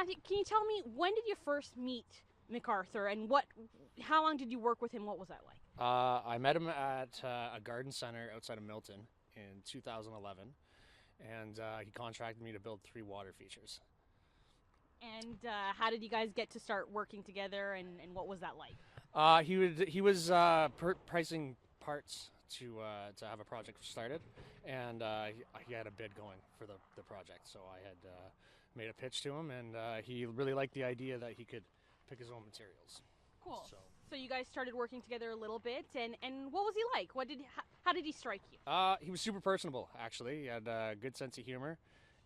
Matthew, can you tell me, when did you first meet MacArthur, and how long did you work with him? What was that like? I met him at a garden center outside of Milton in 2011, and he contracted me to build 3 water features. And how did you guys get to start working together, and what was that like? He was pricing parts to have a project started, and he had a bid going for the project. So I had made a pitch to him, and he really liked the idea that he could pick his own materials. Cool. So So you guys started working together a little bit, and what was he like? How did he strike you? he was super personable. Actually, he had a good sense of humor,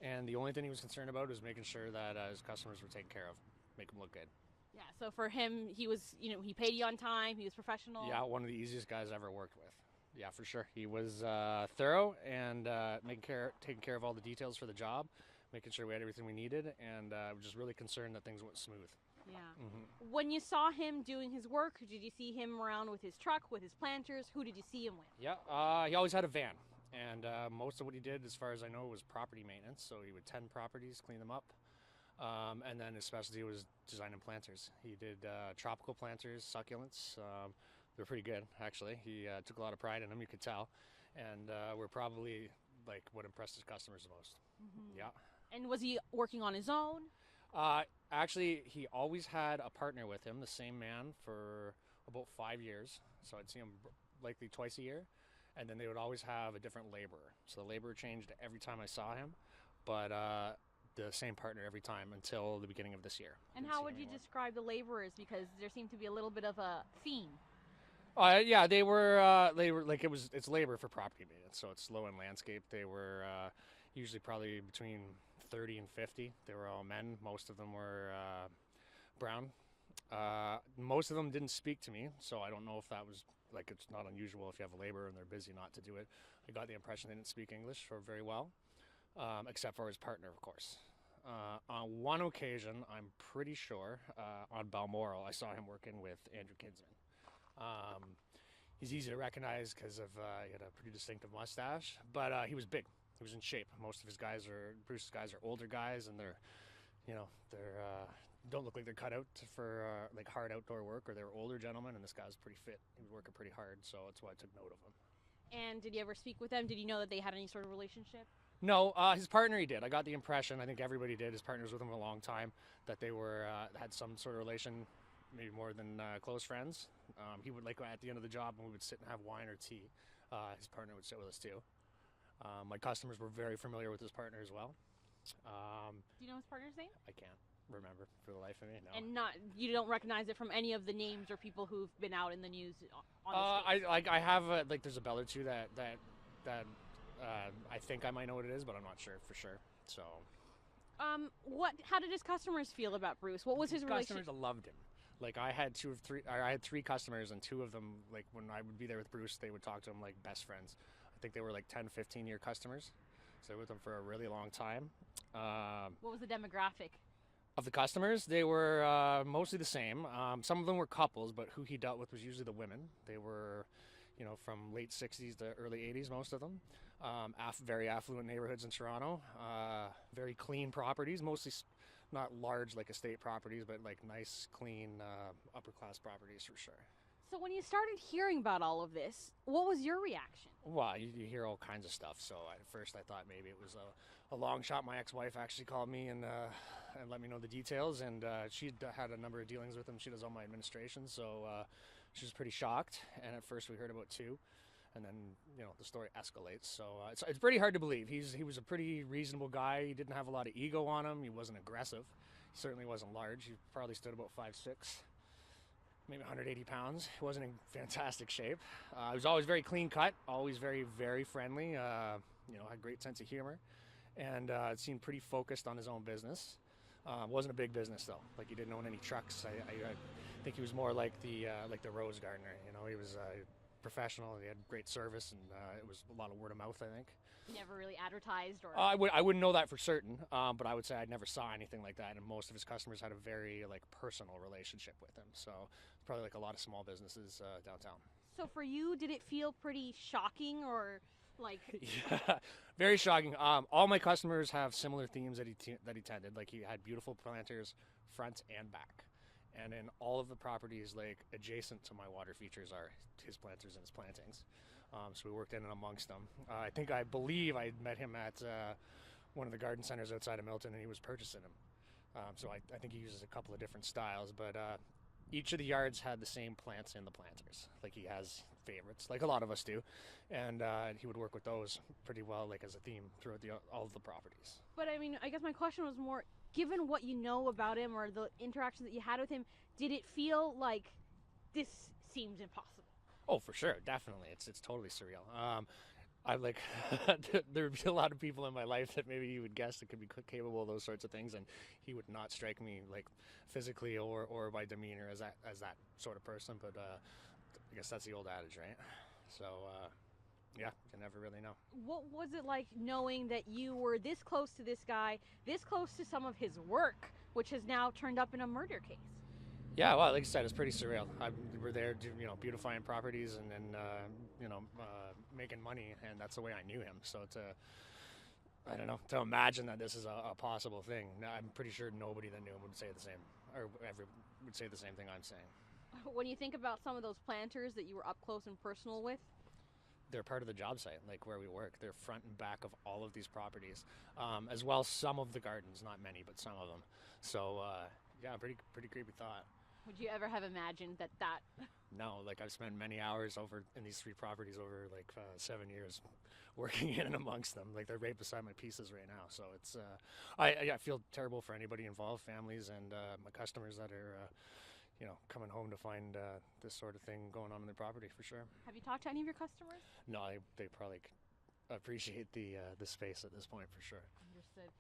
and the only thing he was concerned about was making sure that his customers were taken care of, make them look good. Yeah. So for him, he was, he paid you on time. He was professional. Yeah, one of the easiest guys I ever worked with. Yeah, for sure. He was thorough and taking care of all the details for the job, making sure we had everything we needed, and was just really concerned that things went smooth. Yeah. Mm-hmm. When you saw him doing his work, did you see him around with his truck, with his planters? Who did you see him with? Yeah, he always had a van, and most of what he did, as far as I know, was property maintenance. So he would tend properties, clean them up, and then his specialty was designing planters. He did tropical planters, succulents. They're pretty good, actually. He took a lot of pride in them, you could tell, and were probably like what impressed his customers the most. Mm-hmm. Yeah. And was he working on his own? Actually, he always had a partner with him, the same man, for about 5 years. So I'd see him likely twice a year, and then they would always have a different laborer. So the laborer changed every time I saw him, but the same partner every time until the beginning of this year. And how would you describe the laborers? Because there seemed to be a little bit of a theme. Yeah, they were like it's labor for property maintenance, so it's low end landscape. They were usually probably between 30 and 50. They were all men. Most of them were brown. Most of them didn't speak to me, so I don't know if that was like, it's not unusual if you have a laborer and they're busy not to do it. I got the impression they didn't speak English or very well, except for his partner, of course. On one occasion, I'm pretty sure, on Balmoral, I saw him working with Andrew Kinsman. He's easy to recognize because of he had a pretty distinctive mustache, but he was big. He was in shape. Most of Bruce's guys are older guys, and they're don't look like they're cut out for like hard outdoor work, or they were older gentlemen. And this guy was pretty fit. He was working pretty hard, so that's why I took note of him. And did you ever speak with them? Did you know that they had any sort of relationship? No, his partner he did. I got the impression. I think everybody did. His partner's with him a long time. That they were had some sort of relation. Maybe more than close friends. He would, like, at the end of the job, when we would sit and have wine or tea, his partner would sit with us too. My customers were very familiar with his partner as well. Do you know his partner's name? I can't remember for the life of me. No. And you don't recognize it from any of the names or people who've been out in the news on this case? I have like there's a bell or two that I think I might know what it is, but I'm not sure for sure. So. How did his customers feel about Bruce? What was his relationship? Customers loved him. Like I had 3 customers, and 2 of them, like when I would be there with Bruce, they would talk to him like best friends. I think they were like 10, 15-year customers. So they were with him for a really long time. What was the demographic of the customers? They were mostly the same. Some of them were couples, but who he dealt with was usually the women. They were, from late 60s to early 80s, most of them. Very affluent neighborhoods in Toronto. Very clean properties, mostly not large like estate properties, but like nice, clean, upper class properties for sure. So when you started hearing about all of this, what was your reaction? Well, you hear all kinds of stuff. So at first I thought maybe it was a long shot. My ex-wife actually called me and let me know the details, and she'd had a number of dealings with him. She does all my administration, so she was pretty shocked. And at first we heard about 2. And then, the story escalates. So it's pretty hard to believe. He was a pretty reasonable guy. He didn't have a lot of ego on him. He wasn't aggressive. He certainly wasn't large. He probably stood about 5'6", maybe 180 pounds. He wasn't in fantastic shape. He was always very clean cut, always very, very friendly. Had a great sense of humor. And it seemed pretty focused on his own business. Wasn't a big business, though. Like, he didn't own any trucks. I think he was more like the rose gardener. He was... professional. He had great service, and it was a lot of word of mouth, I think. Never really advertised, or I wouldn't know that for certain, but I would say I never saw anything like that, and most of his customers had a very personal relationship with him. So probably like a lot of small businesses downtown. So for you, did it feel pretty shocking, or Like, Yeah, very shocking. All my customers have similar themes that that he tended. Like he had beautiful planters, front and back, and in all of the properties, like adjacent to my water features, are his planters and his plantings. So we worked in and amongst them. I believe I met him at one of the garden centers outside of Milton, and he was purchasing them. So I think he uses a couple of different styles, but each of the yards had the same plants in the planters. Like he has favorites, like a lot of us do, and he would work with those pretty well, like as a theme throughout all of the properties. but I mean, I guess my question was more, given what you know about him or the interactions that you had with him, did it feel like this seems impossible? Oh, for sure, definitely, it's totally surreal. I like there would be a lot of people in my life that maybe you would guess that could be capable of those sorts of things, and he would not strike me like physically or by demeanor as that sort of person. But I guess that's the old adage, right? So yeah, you never really know. What was it like knowing that you were this close to this guy, this close to some of his work, which has now turned up in a murder case? Yeah, well, like I said, it's pretty surreal. We're there, beautifying properties and then, making money, and that's the way I knew him. So I don't know, to imagine that this is a possible thing. I'm pretty sure nobody that knew him would say the same, or would say the same thing I'm saying. When you think about some of those planters that you were up close and personal with, They're part of the job site, like where we work. They're front and back of all of these properties, as well as some of the gardens, not many, but some of them. So yeah, pretty creepy thought. would you ever have imagined that? No, like I've spent many hours over in these 3 properties over like 7 years, working in and amongst them. Like they're right beside my pieces right now. So it's I feel terrible for anybody involved, families and my customers that are coming home to find this sort of thing going on in their property for sure. Have you talked to any of your customers? No, they probably appreciate the space at this point for sure. Understood.